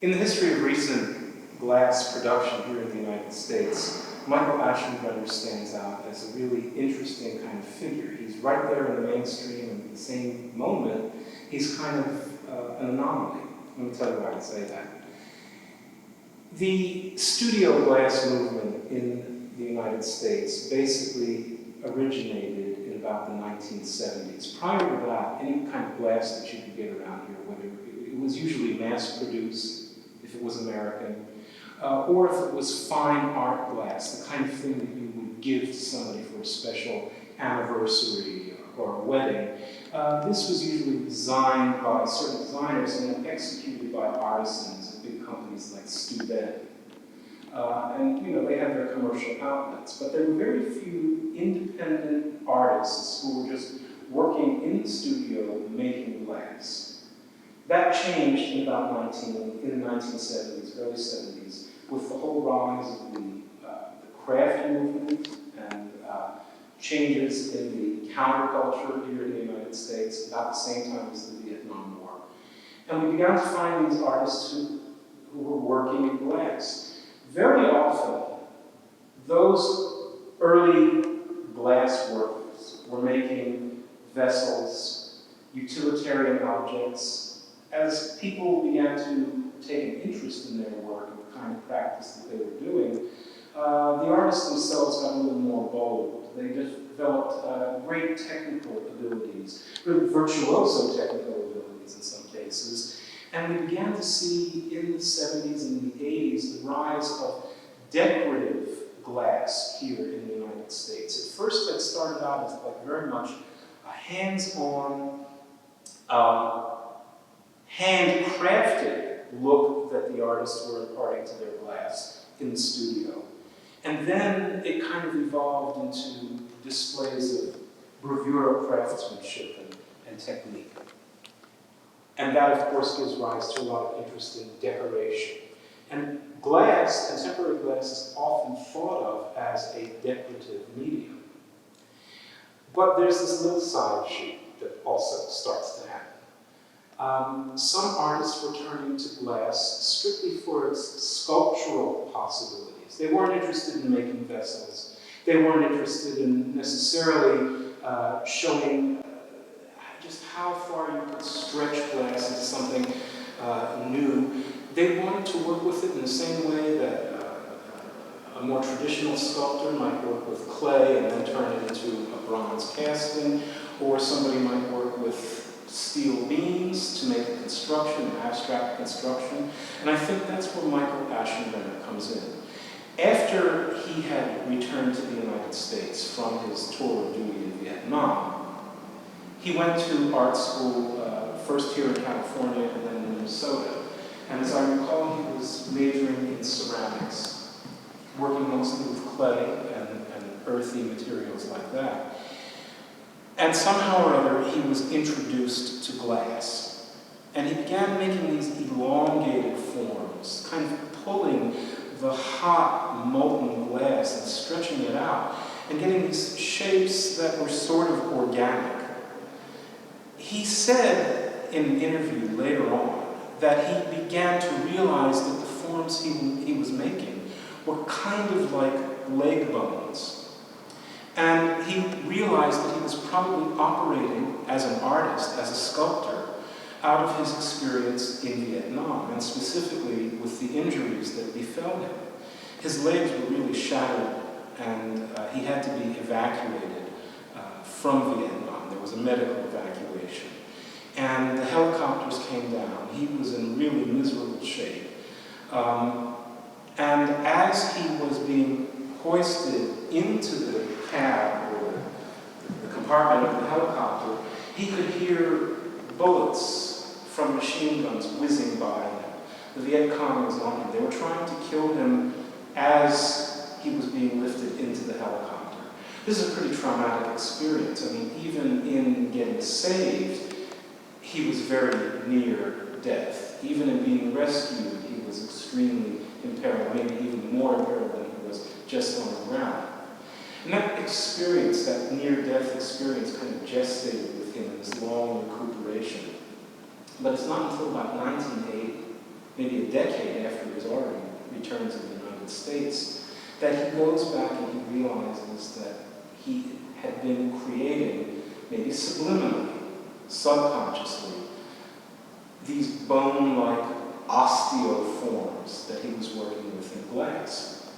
In the history of recent glass production here in the United States, Michael Aschenbrenner stands out as a really interesting kind of figure. He's right there in the mainstream, and at the same moment, he's kind of an anomaly. Let me tell you why I say that. The studio glass movement in the United States basically originated in about the 1970s. Prior to that, any kind of glass that you could get around here, whether it was usually mass-produced, if it was American, or if it was fine art glass, the kind of thing that you would give to somebody for a special anniversary or a wedding. This was usually designed by certain designers and then executed by artisans at big companies like Steuben. And they had their commercial outlets, but there were very few independent artists who were just working in the studio making glass. That changed in about in the 1970s, early 70s, with the whole rise of the craft movement and changes in the counterculture here in the United States about the same time as the Vietnam War. And we began to find these artists who were working in glass. Very often, those early glass workers were making vessels, utilitarian objects. As people began to take an interest in their work and the kind of practice that they were doing, the artists themselves got a little more bold. They developed great technical abilities, really virtuoso technical abilities in some cases. And we began to see in the 70s and the 80s the rise of decorative glass here in the United States. At first, it started out as very much a hands-on, handcrafted look that the artists were imparting to their glass in the studio. And then it kind of evolved into displays of bravura craftsmanship and technique. And that, of course, gives rise to a lot of interest in decoration. And glass, contemporary glass, is often thought of as a decorative medium. But there's this little side sheet that also starts to happen. Some artists were turning to glass strictly for its sculptural possibilities. They weren't interested in making vessels. They weren't interested in necessarily showing just how far you could stretch glass into something new. They wanted to work with it in the same way that a more traditional sculptor might work with clay and then turn it into a bronze casting, or somebody might work with steel beams to make a construction, an abstract construction. And I think that's where Michael Aschenbrenner comes in. After he had returned to the United States from his tour of duty in Vietnam, he went to art school, first here in California and then in Minnesota. And as I recall, he was majoring in ceramics, working mostly with clay and earthy materials like that. And somehow or other, he was introduced to glass. And he began making these elongated forms, kind of pulling the hot, molten glass and stretching it out, and getting these shapes that were sort of organic. He said in an interview later on that he began to realize that the forms he was making were kind of like leg bones. And he realized that he was probably operating as an artist, as a sculptor, out of his experience in Vietnam, and specifically with the injuries that befell him. His legs were really shattered, and he had to be evacuated from Vietnam. There was a medical evacuation. And the helicopters came down. He was in really miserable shape. And as he was being hoisted into the cab or the compartment of the helicopter, he could hear bullets from machine guns whizzing by him. The Viet Cong was on him. They were trying to kill him as he was being lifted into the helicopter. This is a pretty traumatic experience. I mean, even in getting saved, he was very near death. Even in being rescued, he was extremely imperiled, maybe even more imperiled than he was just on the ground. And that experience, that near-death experience, kind of gestated with him in this long recuperation. But it's not until about 1980 maybe a decade after his art returns to the United States, that he goes back and he realizes that he had been creating, maybe subliminally, subconsciously, these bone-like osteoforms that he was working with in glass.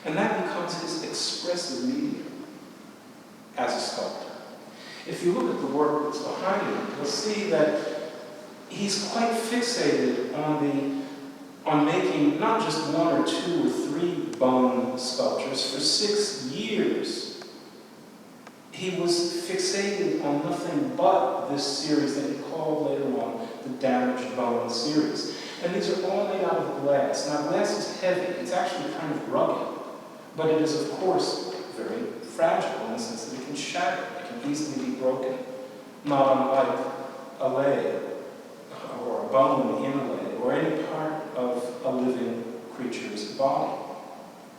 And that becomes his expressive medium as a sculptor. If you look at the work that's behind him, you'll see that he's quite fixated on making not just 1 or 2 or 3 bone sculptures. For 6 years, he was fixated on nothing but this series that he called later on the Damaged Boeing series. And these are all made out of glass. Now, glass is heavy. It's actually kind of rugged. But it is, of course, very fragile in the sense that it can shatter. It can easily be broken. Not unlike a leg or a bone in a leg or any part of a living creature's body.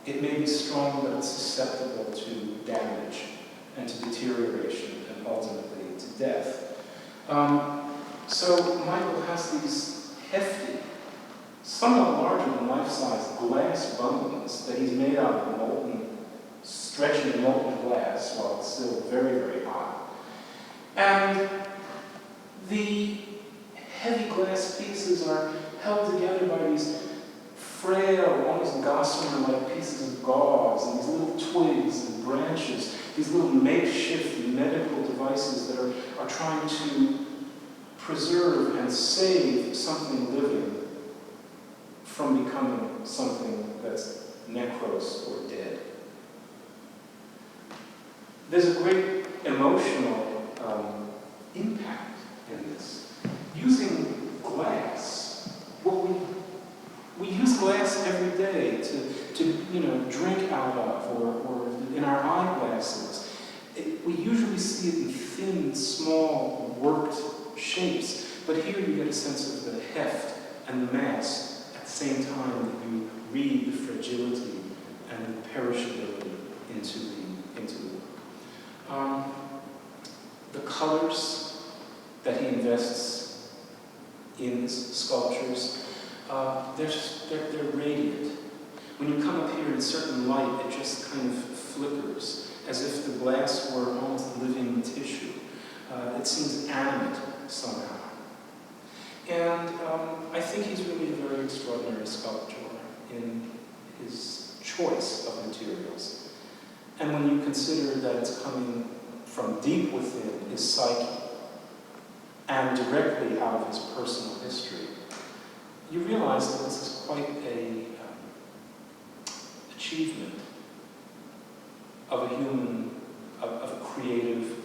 It may be strong, but it's susceptible to damage and to deterioration and ultimately to death. So Michael has these hefty, somewhat larger than life-size glass bones that he's made out of molten, stretchy molten glass while it's still very, very hot. And the heavy glass pieces are held together by these frail, almost gossamer-like pieces of gauze and these little twigs and branches, these little makeshift medical devices that are trying to preserve and save something living from becoming something that's necros or dead. There's a great emotional impact in this. Using glass, we use glass every day to drink out of, or in our eyeglasses. We usually see it in thin, small, worked shapes, but here you get a sense of the heft and the mass at the same time that you read the fragility and the perishability into the work. The colors that he invests in his sculptures, they're radiant. When you come up here in certain light, it just kind of flickers, as if the glass were almost living tissue. It seems animate somehow. And I think he's really a very extraordinary sculptor in his choice of materials. And when you consider that it's coming from deep within his psyche and directly out of his personal history, you realize that this is quite an achievement of a human, of a creative